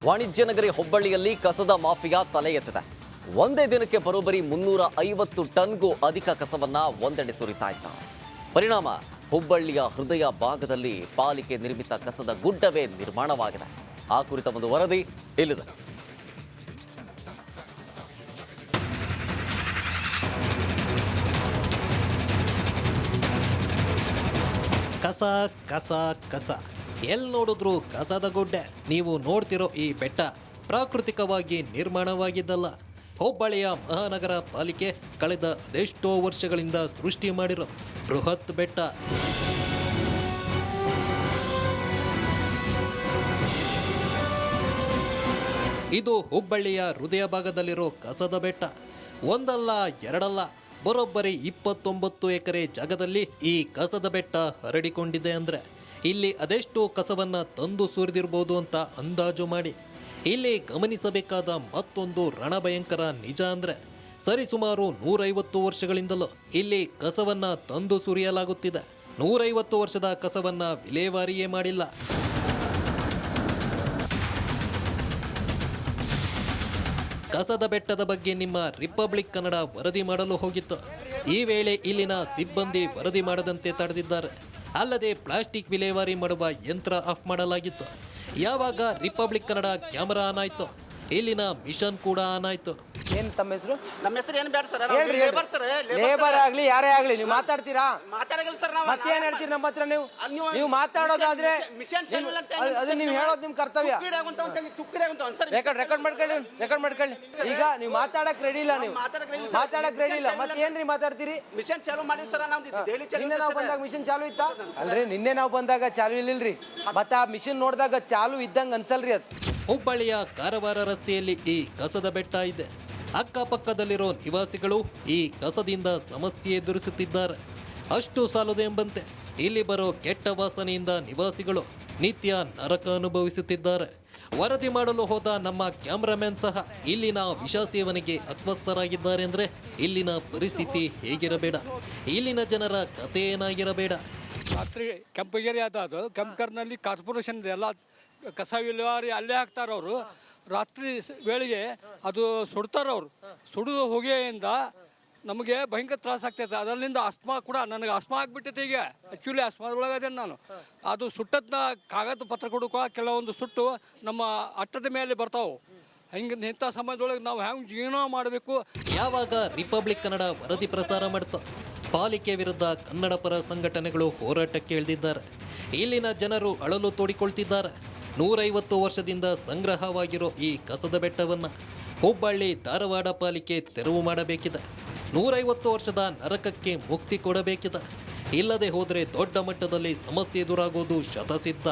ವಾಣಿಜ್ಯ ನಗರಿ ಹುಬ್ಬಳ್ಳಿಯಲ್ಲಿ ಕಸದ ಮಾಫಿಯಾ ತಲೆ ಎತ್ತಿದೆ. ಒಂದೇ ದಿನಕ್ಕೆ ಬರೋಬ್ಬರಿ 350 ಟನ್ಗೂ ಅಧಿಕ ಕಸವನ್ನ ಒಂದೆಡೆ ಸುರಿತಾ ಇದ್ದಾರೆ. ಪರಿಣಾಮ ಹುಬ್ಬಳ್ಳಿಯ ಹೃದಯ ಭಾಗದಲ್ಲಿ ಪಾಲಿಕೆ ನಿರ್ಮಿತ ಕಸದ ಗುಡ್ಡವೇ ನಿರ್ಮಾಣವಾಗಿದೆ. ಆ ಕುರಿತ ಒಂದು ವರದಿ ಇಲ್ಲಿದೆ. ಕಸ ಕಸ ಕಸ ಎಲ್ಲಿ ನೋಡಿದ್ರು ಕಸದ ಗುಡ್ಡೆ. ನೀವು ನೋಡ್ತಿರೋ ಈ ಬೆಟ್ಟ ಪ್ರಾಕೃತಿಕವಾಗಿ ನಿರ್ಮಾಣವಾಗಿದ್ದಲ್ಲ. ಹುಬ್ಬಳ್ಳಿಯ ಮಹಾನಗರ ಪಾಲಿಕೆ ಕಳೆದ ಅದೆಷ್ಟೋ ವರ್ಷಗಳಿಂದ ಸೃಷ್ಟಿ ಮಾಡಿರೋ ಬೃಹತ್ ಬೆಟ್ಟ. ಇದು ಹುಬ್ಬಳ್ಳಿಯ ಹೃದಯ ಭಾಗದಲ್ಲಿರೋ ಕಸದ ಬೆಟ್ಟ. ಒಂದಲ್ಲ ಎರಡಲ್ಲ, ಬರೋಬ್ಬರಿ 29 ಎಕರೆ ಜಾಗದಲ್ಲಿ ಈ ಕಸದ ಬೆಟ್ಟ ಹರಡಿಕೊಂಡಿದೆ. ಅಂದರೆ ಇಲ್ಲಿ ಅದೆಷ್ಟು ಕಸವನ್ನ ತಂದು ಸುರಿದಿರ್ಬೋದು ಅಂತ ಅಂದಾಜು ಮಾಡಿ. ಇಲ್ಲಿ ಗಮನಿಸಬೇಕಾದ ಮತ್ತೊಂದು ರಣಭಯಂಕರ ನಿಜ ಅಂದರೆ ಸರಿಸುಮಾರು 150 ವರ್ಷಗಳಿಂದಲೂ ಇಲ್ಲಿ ಕಸವನ್ನ ತಂದು ಸುರಿಯಲಾಗುತ್ತಿದೆ. 150 ವರ್ಷದ ಕಸವನ್ನ ವಿಲೇವಾರಿಯೇ ಮಾಡಿಲ್ಲ. ಕಸದ ಬೆಟ್ಟದ ಬಗ್ಗೆ ನಿಮ್ಮ ರಿಪಬ್ಲಿಕ್ ಕನ್ನಡ ವರದಿ ಮಾಡಲು ಹೋಗಿತ್ತು. ಈ ವೇಳೆ ಇಲ್ಲಿನ ಸಿಬ್ಬಂದಿ ವರದಿ ಮಾಡದಂತೆ ತಡೆದಿದ್ದಾರೆ. ಅಲ್ಲದೆ ಪ್ಲಾಸ್ಟಿಕ್ ವಿಲೇವಾರಿ ಮಾಡುವ ಯಂತ್ರ ಆಫ್ ಮಾಡಲಾಗಿತ್ತು. ಯಾವಾಗ ರಿಪಬ್ಲಿಕ್ ಕನ್ನಡ ಕ್ಯಾಮರಾ ಆನ್ ಆಯ್ತು, ಇಲ್ಲಿನ ಮಿಷನ್ ಕೂಡ ಆನ್ ಆಯ್ತು. ಏನ್ ತಮ್ಮ ಹೆಸರು? ನಮ್ಮ ಹೆಸರು ಏನು ಬೇಡ ಸರ್. ಲೇಬರ್ ಆಗ್ಲಿ ಯಾರೇ ಆಗ್ಲಿ ನೀವು ಮಾತಾಡ್ತೀರಾ? ಮಾತಾಡಲ್ಲ ಸರ್. ನಾವು ಮತ್ತೆ ಏನ್ ಹೇಳ್ತೀರಿ ನಮ್ಮ ಹತ್ರ? ನೀವು ಮಾತಾಡೋದಾದ್ರೆ ಅದು ನೀವು ಹೇಳೋದು ನಿಮ್ ಕರ್ತವ್ಯ. ರೆಕಾರ್ಡ್ ಮಾಡ್ಕೊಳ್ಳಿ. ಈಗ ನೀವು ಮಾತಾಡಕ್ ರೆಡಿ ಇಲ್ಲ. ನೀವು ಮಾತಾಡಕ್ ರೆಡಿ ಇಲ್ಲ. ಮತ್ತೆ ಏನ್ರಿ ಮಾತಾಡ್ತೀರಿ? ಮಿಷನ್ ಚಾಲು ಮಾಡಿ ಸರ್. ನಿನ್ನೆ ನಾವು ಬಂದಾಗ ಮಿಷನ್ ಚಾಲು ಇತ್ತಾ? ಅಲ್ರಿ ನಿನ್ನೆ ನಾವು ಬಂದಾಗ ಚಾಲು ಇಲ್ಲಿಲ್ರಿ. ಮತ್ತೆ ಆ ಮಿಷನ್ ನೋಡಿದಾಗ ಚಾಲು ಇದ್ದಂಗ ಅನ್ಸಲ್ರಿ ಅದು. ಹುಬ್ಬಳ್ಳಿಯ ಕಾರವಾರ ರಸ್ತೆಯಲ್ಲಿ ಈ ಕಸದ ಬೆಟ್ಟ ಇದೆ. ಅಕ್ಕಪಕ್ಕದಲ್ಲಿರೋ ನಿವಾಸಿಗಳು ಈ ಕಸದಿಂದ ಸಮಸ್ಯೆ ಎದುರಿಸುತ್ತಿದ್ದಾರೆ. ಅಷ್ಟು ಸಾಲದು ಎಂಬಂತೆ ಇಲ್ಲಿ ಬರೋ ಕೆಟ್ಟ ವಾಸನೆಯಿಂದ ನಿವಾಸಿಗಳು ನಿತ್ಯ ನರಕ ಅನುಭವಿಸುತ್ತಿದ್ದಾರೆ. ವರದಿ ಮಾಡಲು ಹೋದ ನಮ್ಮ ಕ್ಯಾಮ್ರಾಮನ್ ಸಹ ಇಲ್ಲಿನ ವಿಷ ಸೇವನೆಗೆ ಅಸ್ವಸ್ಥರಾಗಿದ್ದಾರೆ. ಅಂದರೆ ಇಲ್ಲಿನ ಪರಿಸ್ಥಿತಿ ಹೇಗಿರಬೇಡ, ಇಲ್ಲಿನ ಜನರ ಕಥೆ ಏನಾಗಿರಬೇಡ. ರಾತ್ರಿ ಕೆಂಪಗಿರಿ ಅದು ಕೆಂಪಕರ್ನಲ್ಲಿ ಕಾರ್ಪೊರೇಷನ್ ಎಲ್ಲ ಕಸ ವಿಲೇವಾರಿ ಅಲ್ಲೇ ಹಾಕ್ತಾರೆ ಅವರು. ರಾತ್ರಿ ವೇಳೆಗೆ ಅದು ಸುಡ್ತಾರವ್ರು. ಸುಡಿದು ಹೊಗೆಯಿಂದ ನಮಗೆ ಭಯಂಕರ ತ್ರಾಸ ಆಗ್ತೈತೆ. ಅದರಿಂದ ಅಸ್ಮಾ ಕೂಡ ನನಗೆ ಅಸ್ಮಾ ಆಗಿಬಿಟ್ಟೈತೆ. ಈಗ ಆ್ಯಕ್ಚುಲಿ ಅಸ್ಮಾದೊಳಗದೇನು ನಾನು. ಅದು ಸುಟ್ಟದನ್ನ ಕಾಗದ ಪತ್ರ ಕೊಡೋಕೆ ಕೆಲವೊಂದು ಸುಟ್ಟು ನಮ್ಮ ಅಟ್ಟದ ಮೇಲೆ ಬರ್ತಾವೆ. ಹಿಂಗೆ ಇಂಥ ಸಮಯದೊಳಗೆ ನಾವು ಹೆಂಗೆ ಜೀವನ ಮಾಡಬೇಕು? ಯಾವಾಗ ರಿಪಬ್ಲಿಕ್ ಕನ್ನಡ ವರದಿ ಪ್ರಸಾರ ಮಾಡ್ತಾ ಪಾಲಿಕೆ ವಿರುದ್ಧ ಕನ್ನಡ ಪರ ಸಂಘಟನೆಗಳು ಹೋರಾಟಕ್ಕೆ ಇಳಿದಿದ್ದಾರೆ. ಇಲ್ಲಿನ ಜನರು ಅಳಲು ತೋಡಿಕೊಳ್ತಿದ್ದಾರೆ. 150 ವರ್ಷದಿಂದ ಸಂಗ್ರಹವಾಗಿರೋ ಈ ಕಸದ ಬೆಟ್ಟವನ್ನು ಹುಬ್ಬಳ್ಳಿ ಧಾರವಾಡ ಪಾಲಿಕೆ ತೆರವು ಮಾಡಬೇಕಿದೆ. 150 ವರ್ಷದ ನರಕಕ್ಕೆ ಮುಕ್ತಿ ಕೊಡಬೇಕಿದೆ. ಇಲ್ಲದೆ ಹೋದರೆ ದೊಡ್ಡ ಮಟ್ಟದಲ್ಲಿ ಸಮಸ್ಯೆ ಎದುರಾಗೋದು ಶತಸಿದ್ಧ.